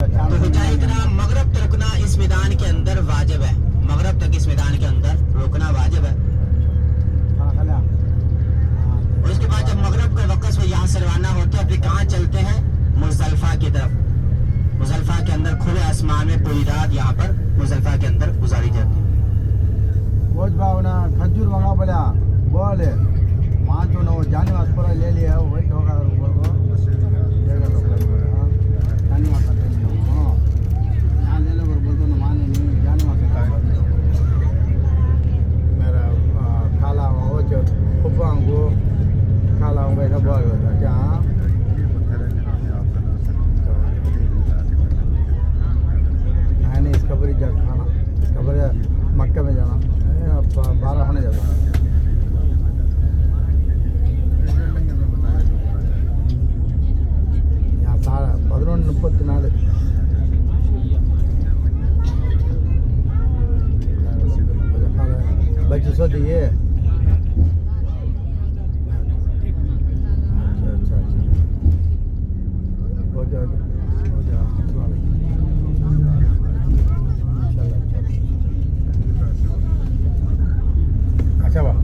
तो हुजाए कराम मगरब तक रुकना इस मैदान के अंदर वाजिब है। मगरब तक इस मैदान के अंदर रुकना वाजिब है। और उसके बाद जब मगरब का वक़्त यहाँ से रवाना होते हैं फिर कहाँ चलते हैं? मुज़दलिफ़ा की तरफ। मुज़दलिफ़ा के अंदर खुले आसमान में पूरी रात यहाँ पर मुज़दलिफ़ा के अंदर गुजारी जाती है। बहुत भावना खजूर मंगा पड़ा बोले वहाँ तो ना वो जाने वाला पूरा ले लिया है वही होगा ऊपर को जाने वाला ले लिया यहाँ ले लो बोल दो ना माने नहीं जाने वाला मेरा खाला वो जो फुफा को खाला वो ऐसा बोल रहा था क्या नहीं इसका बड़ी जगह खाना इसका बड़ी मक्का में जाना 12 होने जाता है यहाँ सारा 11:34 बच्चे सोते ये अच्छा वाह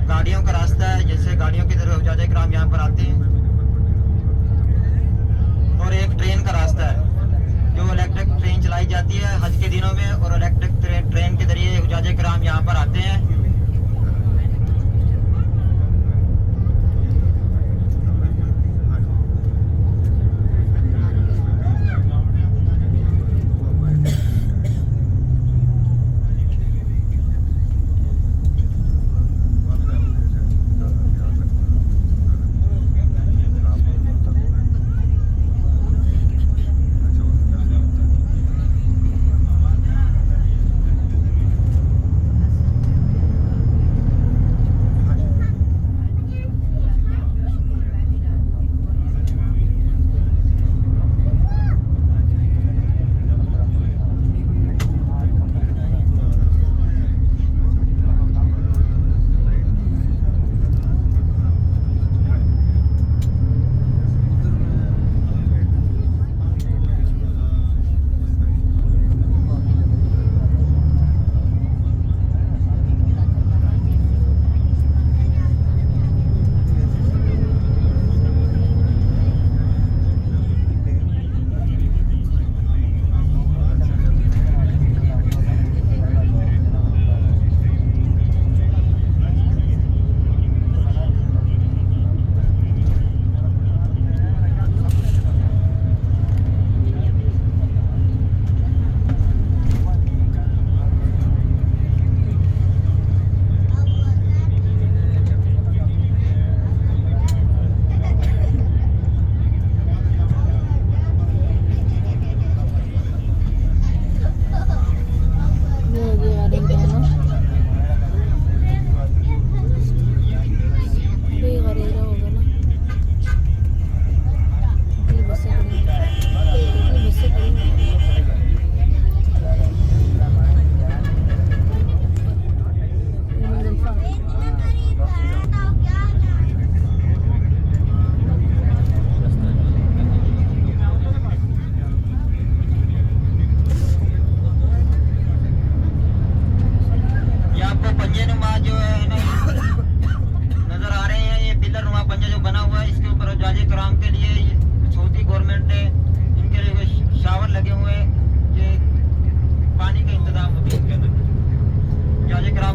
गाड़ियों का रास्ता है। जैसे गाड़ियों की तरफ हुजाए कराम यहाँ पर आते हैं और एक ट्रेन का रास्ता है जो इलेक्ट्रिक ट्रेन चलाई जाती है हज के दिनों में और इलेक्ट्रिक ट्रेन के जरिए हुजाए कराम यहाँ पर आते हैं।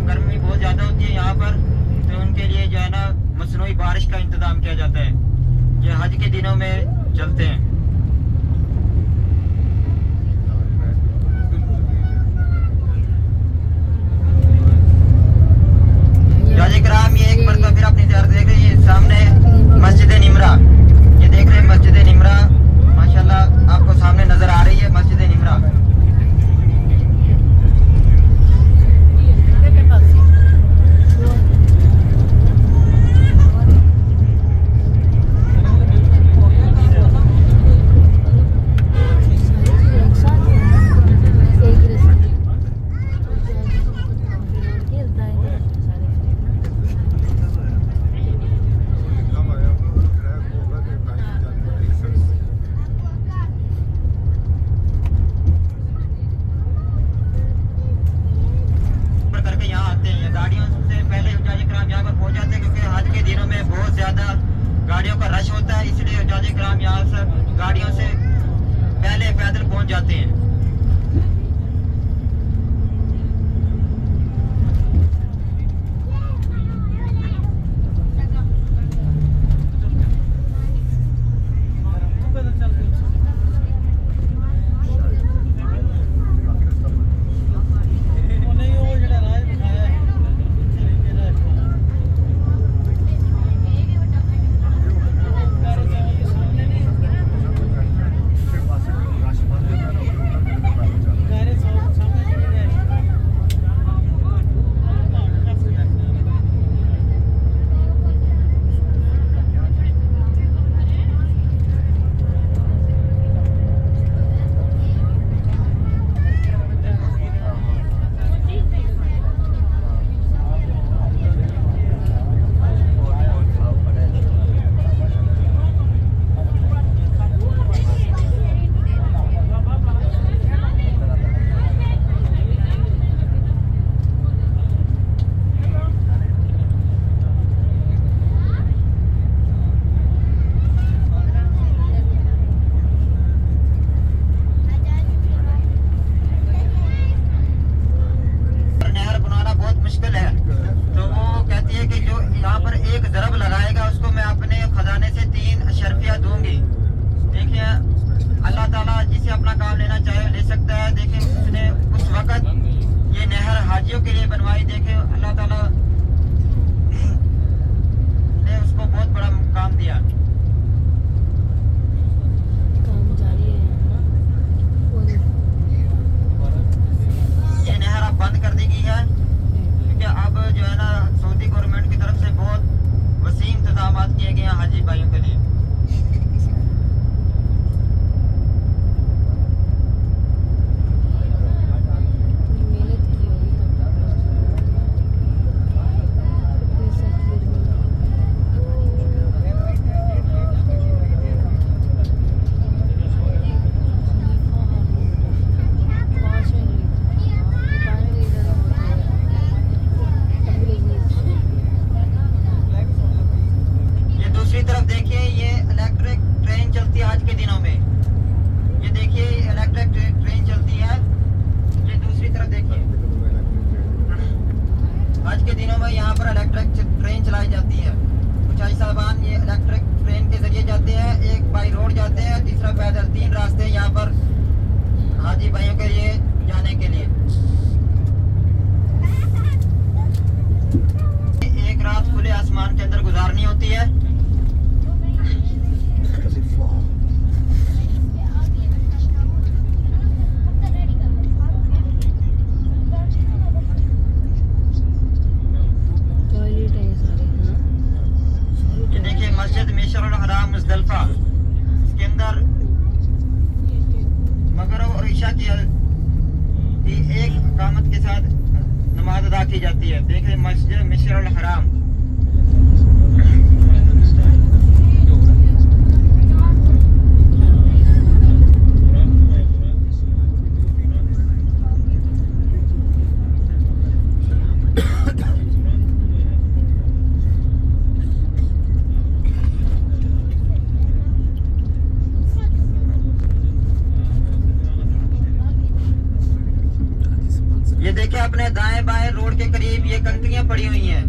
गर्मी बहुत ज़्यादा होती है यहाँ पर, तो उनके लिए जो है ना मसनूई बारिश का इंतजाम किया जाता है। ये हज के दिनों में चलते हैं। कराम ये एक मरतबा फिर अपनी ज़ियारत देख रहे हैं। सामने मस्जिद निमरा, ये देख रहे हैं मस्जिद निमरा, माशाल्लाह आपको सामने नजर आ रही है मस्जिद निमरा। गाड़ियों से पहले हुज्जाज कराम यहाँ पर पहुँच जाते हैं, क्योंकि हज के दिनों में बहुत ज़्यादा गाड़ियों का रश होता है, इसलिए हुज्जाज कराम यहाँ से गाड़ियों से पहले पैदल पहुँच जाते हैं। के लिए बनवाई। देखे अल्लाह ताला ने उसको बहुत बड़ा काम दिया। काम जारी है ना। ये नहर अब बंद कर दी गई है, क्योंकि अब जो है ना सऊदी गवर्नमेंट की तरफ से बहुत वसी इंतजाम किए गए हैं हाजी भाइयों के लिए। दूसरी तरफ देखिए ये इलेक्ट्रिक ट्रेन चलती है आज के दिनों में। ये देखिए इलेक्ट्रिक ट्रेन चलती है। ये दूसरी तरफ देखिए आज के दिनों में यहाँ पर इलेक्ट्रिक ट्रेन चलाई जाती है। कुछ हाजी साहबान ये इलेक्ट्रिक ट्रेन के जरिए जाते हैं, एक बाई रोड जाते हैं, तीसरा पैदल। 3 रास्ते यहाँ पर हाजी भाइयों के लिए जाने के लिए। एक रात खुले आसमान के अंदर गुजारनी होती है। मस्जिद मिशरुल हराम मुज़दलिफा, इसके अंदर मगरिब और इशा की एक इकामत के साथ नमाज अदा की जाती है। देखिए मस्जिद मिशरुल हराम। ये देखिए अपने दाएं बाएं रोड के करीब ये कंकरियां पड़ी हुई हैं।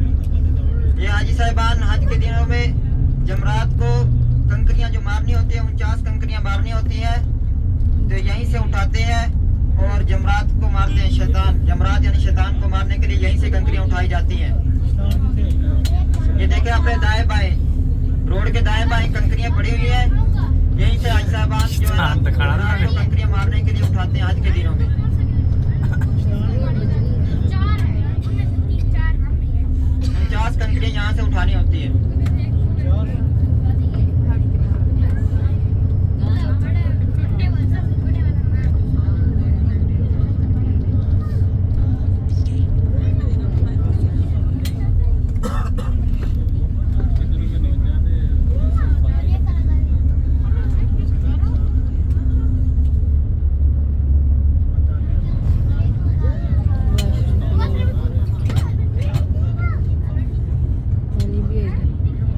ये हाजी साहिबान हज के दिनों में जमरात को कंकरियां जो मारनी होती है 49 कंकरियां मारनी होती है तो यहीं से उठाते हैं और जमरात को मारते हैं। शैतान जमरात यानी शैतान को मारने के लिए यहीं से कंकरियां उठाई जाती हैं। ये देखें अपने दाएं बाएं रोड के दाएं बाएं कंकरियां पड़ी हुई है। यहीं से हाजी साहिबान जो है जमरात को कंकरियां मारने के लिए उठाते हैं आज के दिनों में। 50 कंकरियां यहाँ से उठानी होती है। पानी भी है इधर।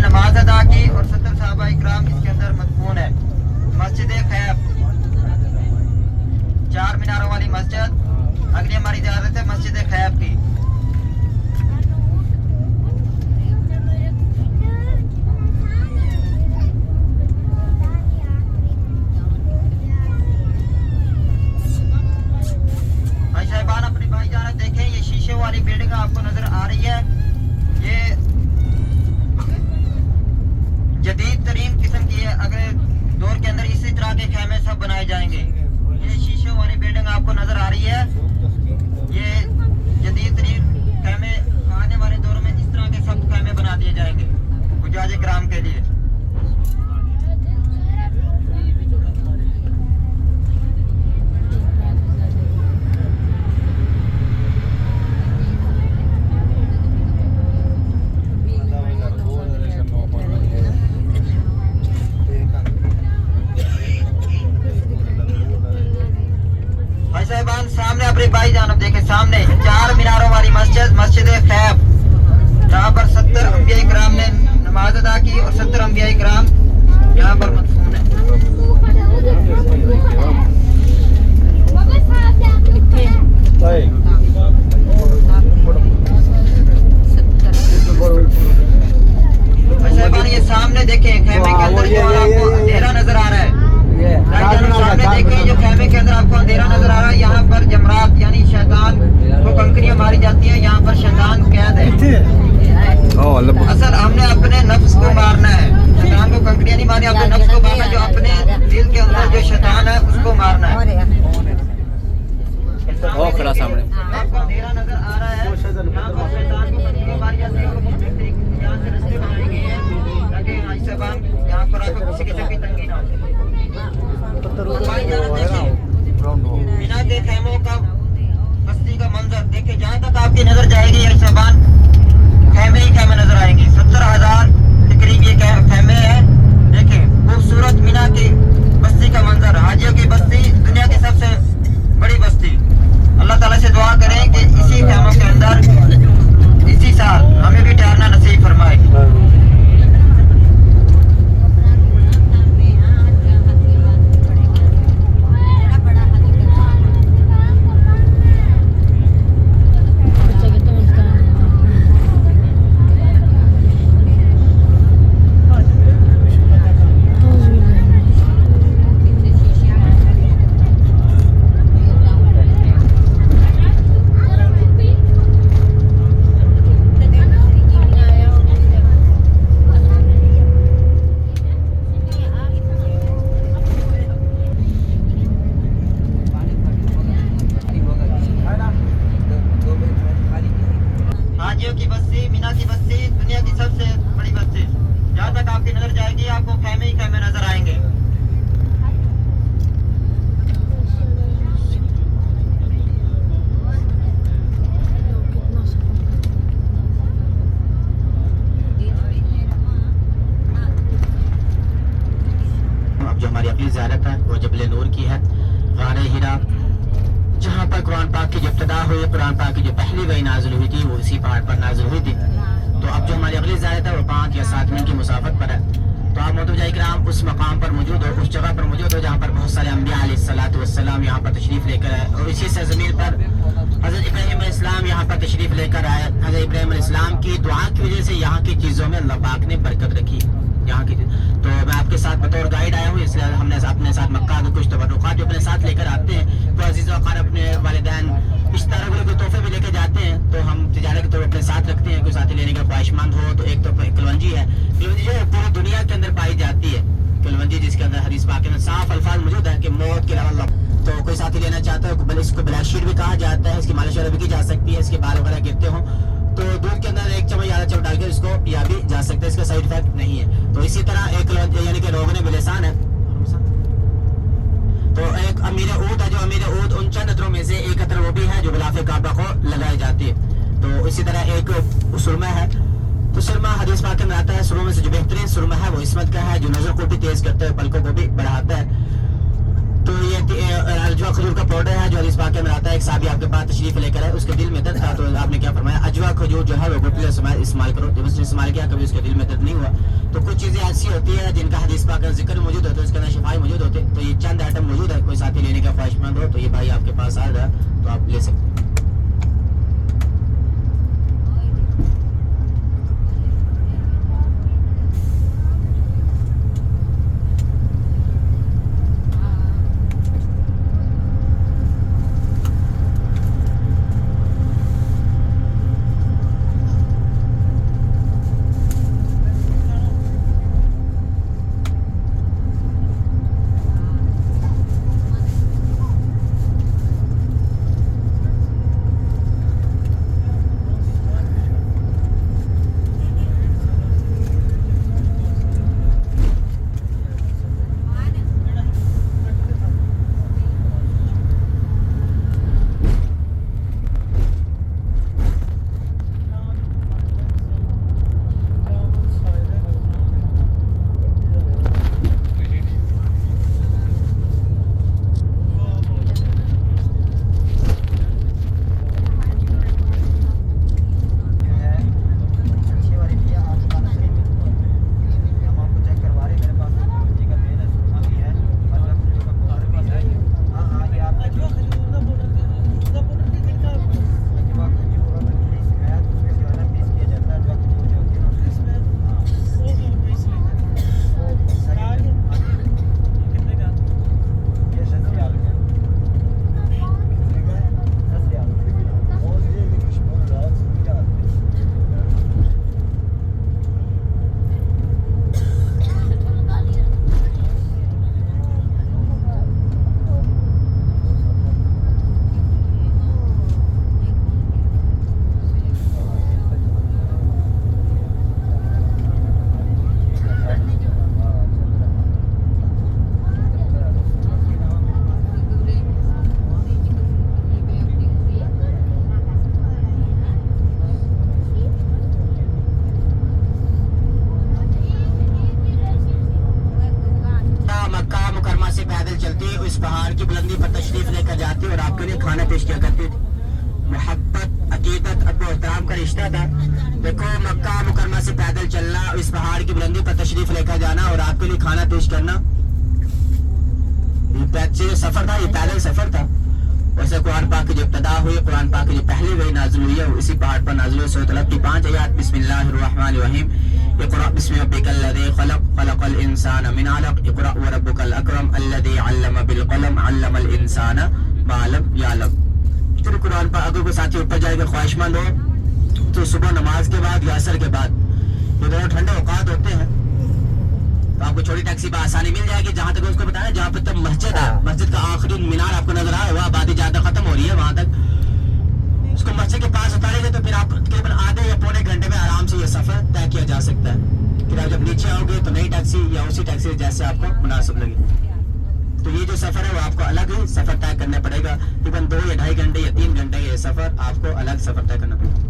नमाज अदा की और 70 सहाबा इकराम इसके अंदर मदफून है। मस्जिद खैब, 4 मीनारों वाली मस्जिद। अगली हमारी इजाजत है मस्जिद खैब की। भाई साहबान अपनी भाईजान देखें, ये शीशे वाली बिल्डिंग आपको नजर आ रही है। ये जदीद तरीन किस्म की है। अगले दौर के अंदर इसी तरह के खेमे सब बनाए जाएंगे। ये शीशे वाली बिल्डिंग आपको नजर आ रही है। ये जदीद तरीन खेमे आने वाले दौर में इस तरह के सब खेमे बना दिए जाएंगे हुज्जाज किराम के लिए। भाई साहबान सामने अपने भाई जानब देखे, सामने 4 मीनारों वाली मस्जिद, मस्जिद खैब, जहाँ पर 70 अंबिया इकराम ने नमाज अदा की और 70 अंबिया इकराम यहाँ पर मदफून है। भाई साहबान ये सामने देखे खेमे के अंदर जो आपको अंधेरा नजर आ रहा है, सामने देखिए जो खेमे के अंदर आपको अंधेरा नजर आ रहा है, यहाँ पर जमरात यानी शैतान को कंकरियां मारी जाती हैं। यहाँ पर शैतान कैद है। असल हमने अपने नफ्स को मारना है, शैतान को कंकरियां नहीं मारनी, अपने नफ्स को मारना, जो अपने दिल के अंदर जो शैतान है उसको मारना है। खड़ा सामने आपको अंधेरा नजर आ रहा है, यहाँ पर शैतान को कंकरियां मारी जाती है और यहाँ से रस्ते बनाए गए हैं ताकि यहाँ पर आपको किसी किस्म की तंगी ना हो। मीना के खेमों का बस्ती का मंजर देखिए, जहाँ तक आपकी नजर जाएगी ये सामान खेमे ही खेमे नजर आएंगे। 70,000 के करीब ये खेमे है। देखिए खूबसूरत मीना की बस्ती का मंजर, हाजियों की बस्ती, दुनिया की सबसे बड़ी बस्ती। अल्लाह ताला से दुआ करें कि इसी खेमों के अंदर इसी साल हमें भी ठहरना नसीब फरमाए। हाजियों की बस्ती, मीना की बस्ती, दुनिया की सबसे बड़ी बस्ती। जहाँ तक आपकी नजर जाएगी आपको खेमे ही खेमे नजर आएंगे। अब जो हमारी अगली ज़ियारत है वो जबल नूर की है, गारे हिरा, जहाँ पर कुरान पाक की जो इब्तिदा हुई, कुरान पाक की जो पहली वही नाजिल हुई थी वो इसी पहाड़ पर नाजिल हुई थी। तो अब जो हमारी अगली ज़ियारत है वो 5 या 7 मिनट की मुसाफत पर है। तो आप मोहतरम इकराम उस मकाम पर मौजूद हो, उस जगह पर मौजूद हो जहाँ पर बहुत सारे अंबिया अलैहिस्सलातु वस्सलाम यहाँ पर तशरीफ़ लेकर आए और इसी सरज़मीन पर हज़रत इब्राहीम अलैहिस्सलाम यहाँ पर तशरीफ़ लेकर आए। हज़रत इब्राहीम अलैहिस्सलाम की दुआ की वजह से यहाँ की चीज़ों में अल्लाह पाक ने बरकत रखी यहाँ की। तो मैं आपके साथ बतौर गाइड आया हूँ, इसलिए हमने अपने साथ मक्का के कुछ तबरुकात जो अपने साथ लेकर आते हैं। तो अजीज़ वक़ार अपने वालिदैन इस तरह के तोहफे भी लेके जाते हैं, तो हम तिजारत के तौर अपने साथ रखते हैं। कोई साथी लेने का ख्वाहिशमंद हो तो एक तो कलवंजी है, कलवंजी जो है पूरी दुनिया के अंदर पाई जाती है। कलवंजी जिसके अंदर हदीस पाक में साफ अल्फाज मौजूद है कि मौत के अलावा। तो कोई साथी लेना चाहता है, बल्कि इसको ब्लैक शीट भी कहा जाता है, इसकी मालिश वगैरह भी की जा सकती है। इसके बाल वगैरह गिरते हो तो दूध के अंदर 1 चम्मच आधा चम्मच डालकर इसको पिया भी जा सकता है, इसका साइड इफेक्ट नहीं है। तो इसी तरह एक यानी कि रोगने बिलिसान है, तो एक अमीर ऊद है, जो अमीर ऊद उन चंद अतरों में से एक अतर वो भी है जो गिलाफ काबा को लगाई जाती है। तो इसी तरह एक सुरमा है, तो सुरमा हदीस पाक में आता है सुरमा में से जो बेहतरीन सुरमा है वो इस्मत का है, जो नजर को भी तेज करता है, पलकों को भी बढ़ाता है। तो ये अजवा खजूर का पाउडर है जो हदीस पाक में आता है। एक साहबी आपके पास तशरीफ लेकर है, उसके दिल में दर्द था, तो आपने क्या फरमाया, अजवा खजूर जो है वो घुटने समय इस्तेमाल करो। जब उसने इस्तेमाल किया कभी उसके दिल में दर्द नहीं हुआ। तो कुछ चीज़ें ऐसी होती है जिनका हदीस पाक का जिक्र मौजूद होता है, उसके अंदर शिफाई मौजूद होते। तो ये चंद आइटम मौजूद है, कोई साथी लेने का ख्वाहिशमंद हो तो ये भाई आपके पास आएगा तो आप ले सकते हैं। पहाड़ की बुलंदी पर तशरीफ लेकर जाते और आपके लिए खाना पेश किया करते थे। मोहब्बत, अकीदत, अदब एहतराम का रिश्ता था। देखो, मक्का मुकरमा से पैदल चलना, इस पहाड़ की बुलंदी पर तशरीफ लेकर जाना और आपके लिए खाना पेश करना, ये सफर था, ये पैदल सफर था। वैसे कुरान पाक की जो इब्तिदा हुई, कुरान पाक की जो पहली वही नाज़िल हुई है वो इसी पहाड़ पर नाज़िल हुई। सूरह तलब की 5 आयत। बिस्मिल्लाहिर्रहमानिर्रहीम। इक़रा बिस्मि रब्बिकल लज़ी खलक़, खलक़ल इंसाना मिन अलक़, इक़रा व रब्बुकल अकरम अल्लज़ी अल्लम बिल क़लम, अल्लमल इंसाना मा लम यअलम। फिर कुरान पाक अगर कोई साथी ऊपर जाएगा ख्वाहिशमंद हो तो सुबह नमाज के बाद या असर के बाद, ये दोनों ठंडे औकात होते हैं, तो आपको छोटी टैक्सी पर आसानी मिल जाएगी। जहाँ तक उसको बताया, जहाँ पे तब मस्जिद है, मस्जिद का आखिरी मीनार आपको नजर आए, वह आबादी ज्यादा खत्म हो रही है, वहां तक उसको मस्जिद के पास उतारेंगे तो फिर आप तकरीबन आधे या पौने घंटे में आराम से ये सफर तय किया जा सकता है। फिर आप जब नीचे आओगे तो नई टैक्सी या उसी टैक्सी जैसे आपको मुनासिब लगे। तो ये जो सफर है वो आपको अलग ही सफर तय करना पड़ेगा। तकरीबन 2 या 2.5 घंटे या 3 घंटे ये सफर आपको अलग सफर तय करना पड़ेगा।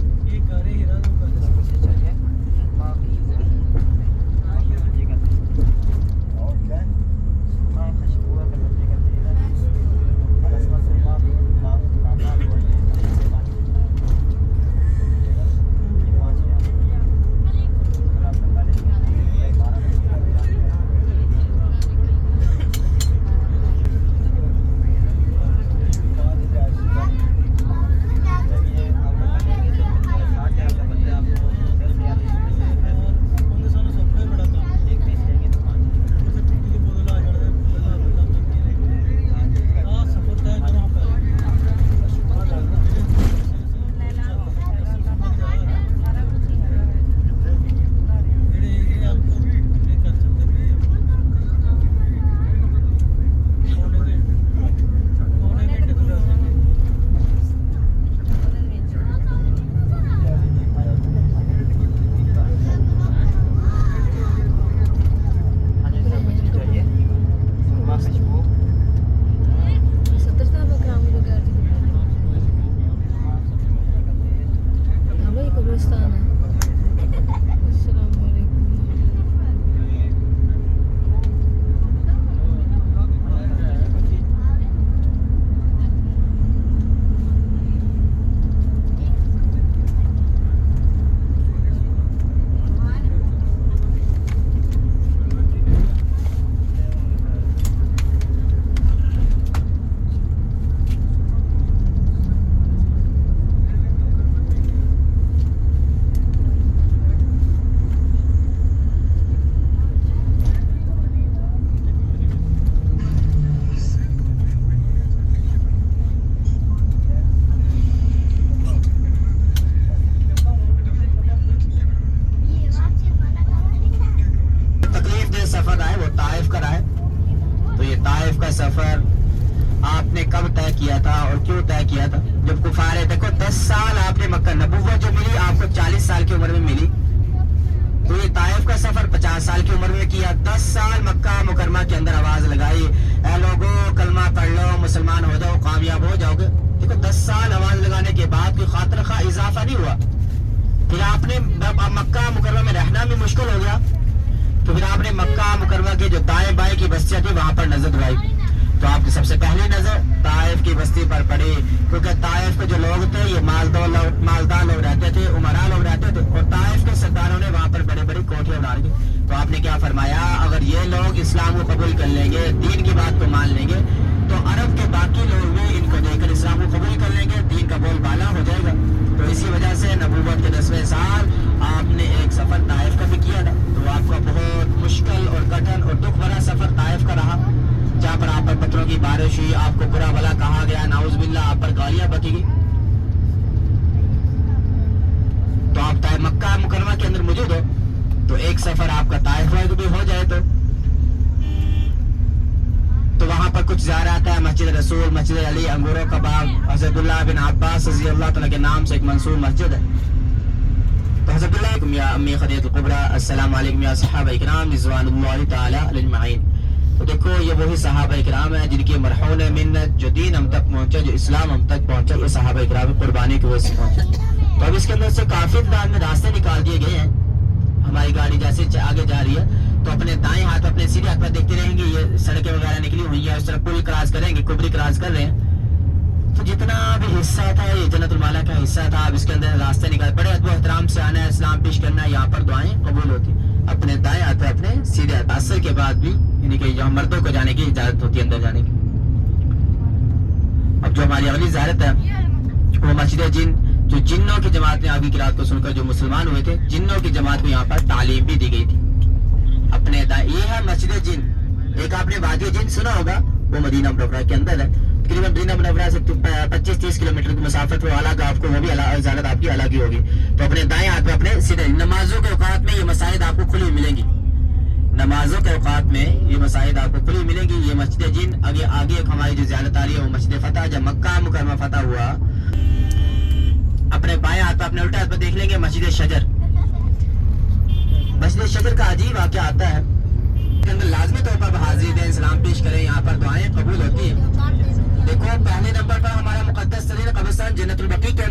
जो सफर है वो ताइफ का है। तो ये ताइफ का सफर आपने कब तय किया था और क्यों तय किया था? जब कुफारे, देखो 10 साल आपने मक्का, नबुव्वत जो मिली आपको 40 साल की उम्र में मिली, तो ये ताइफ का सफर 50 साल की उम्र में किया। 10 साल मक्का मुकरमा के अंदर आवाज लगाई, ऐ लोगों कलमा पढ़ लो, मुसलमान हो जाओ, कामयाब हो जाओगे। देखो 10 साल आवाज लगाने के बाद कोई खातिर खा इजाफा नहीं हुआ। फिर आपने मक्का मुकरमा में रहना भी मुश्किल हो गया, तो फिर आपने मक्का मुकरमा के जो दाएं बाएं की बस्तियां थी वहां पर नजर दौड़ाई। तो आपकी सबसे पहली नजर ताइफ की बस्ती पर पड़ी, क्योंकि ताइफ के जो लोग थे ये मालदार लोग रहते थे, उमरा लोग रहते थे, और ताइफ के सरदारों ने वहां पर बड़ी बड़ी कोठियां बना दी। तो आपने क्या फरमाया, अगर ये लोग इस्लाम को कबूल कर लेंगे, दीन की बात को मान लेंगे, तो अरब के बाकी लोग भी इनको देखकर इस्लाम को कबूल कर लेंगे, दीन का बोलबाला हो जाएगा। तो इसी वजह से नबूवत के 10वें साल आपने एक सफर ताइफ का भी किया था। तो आपका बहुत मुश्किल और कठिन और दुख भरा सफर ताइफ का रहा, जहाँ पर आप पर पत्थरों की बारिश हुई, आपको बुरा भला कहा गया, नाउजुबिल्लाह आप पर गालियां बकी गई। तो आप मक्का मुकरमा के अंदर मौजूद हो, तो एक सफर आपका ताइफ का भी हो जाए तो वहां पर कुछ ज़ारात है, मस्जिद रसूल, मस्जिद अली, अंगूरों का बाग, हज़रतुल्लाह बिन अब्बास रज़ी अल्लाह तआला के नाम से एक मंसूर मस्जिद है। तो हज़रतुल्लाह या अम्मी खदीजतुल कुबरा, अस्सलाम वालेकुम या सहाबा इकराम रिज़वानुल्लाहि तआला अलैहिम। तो देखो ये वही सहाबा इकराम है जिनकी मरहून मिन्नत, जो दीन हम तक पहुंचा, जो इस्लाम हम तक पहुंचा, ये सहाबा इकराम कुर्बानी की वजह से पहुंचा। तो अब इसके अंदर से काफी तादाद में रास्ते निकाल दिए गए हैं। हमारी गाड़ी जैसे आगे जा रही है तो अपने दाएं हाथ, अपने सीधे हाथ में देखते रहेंगे, ये सड़कें वगैरह निकली हुई है, उस तरह पुल क्रॉस करेंगे, कुबरी क्रॉस कर रहे हैं। तो जितना भी हिस्सा था ये जन्नतुल माला का हिस्सा था। अब इसके अंदर रास्ते निकाल, बड़े अदब एहतराम से आना है, इस्लाम पेश करना है, यहाँ पर दुआएं कबूल होती। अपने दाएं हाथ में अपने सीधे हाथ, असर के बाद भी यानी कि यहाँ मर्दों को जाने की इजाजत होती है अंदर जाने की। अब जो हमारी अगली ज़ियारत है वो मस्जिद जिन, जो जिन्नों की जमात ने आगे की रात को सुनकर जो मुसलमान हुए थे, जिन्नों की जमात को यहाँ पर तालीम भी दी गई थी। अपने ये है मस्जिद जिन। एक आपने वादी जिन सुना होगा, वो मदीना मुनव्वरा के अंदर है। तकरीबन मदीना मुनव्वरा से 25-30 किलोमीटर की मुसाफत वो अलग, आपको वो भी ज़ियारत आपकी अलग ही होगी। तो अपने दाएं हाथ में अपने सीधे, नमाजों के औकात में ये मसाजिद आपको खुली मिलेंगी, नमाजों के औकात में ये मसाजिद आपको खुली मिलेंगी। ये मस्जिद जिन आगे एक हमारी जो ज़ियारत आ रही है वो मस्जिद फतह, जब मक्का मुकरमा फतह हुआ, अपने बाएं हाथ पर, अपने उल्टे हाथ पर देख लेंगे मस्जिद शजर। मस्जिद शजर का अजीब वाक़या आता है, के अंदर लाजमी तौर पर हाजिर दें, सलाम पेश करें, यहाँ पर दुआएं कबूल होती है। देखो पहले नंबर पर हमारा मुकद्दस तरीन कब्रिस्तान जन्नतुल बकी के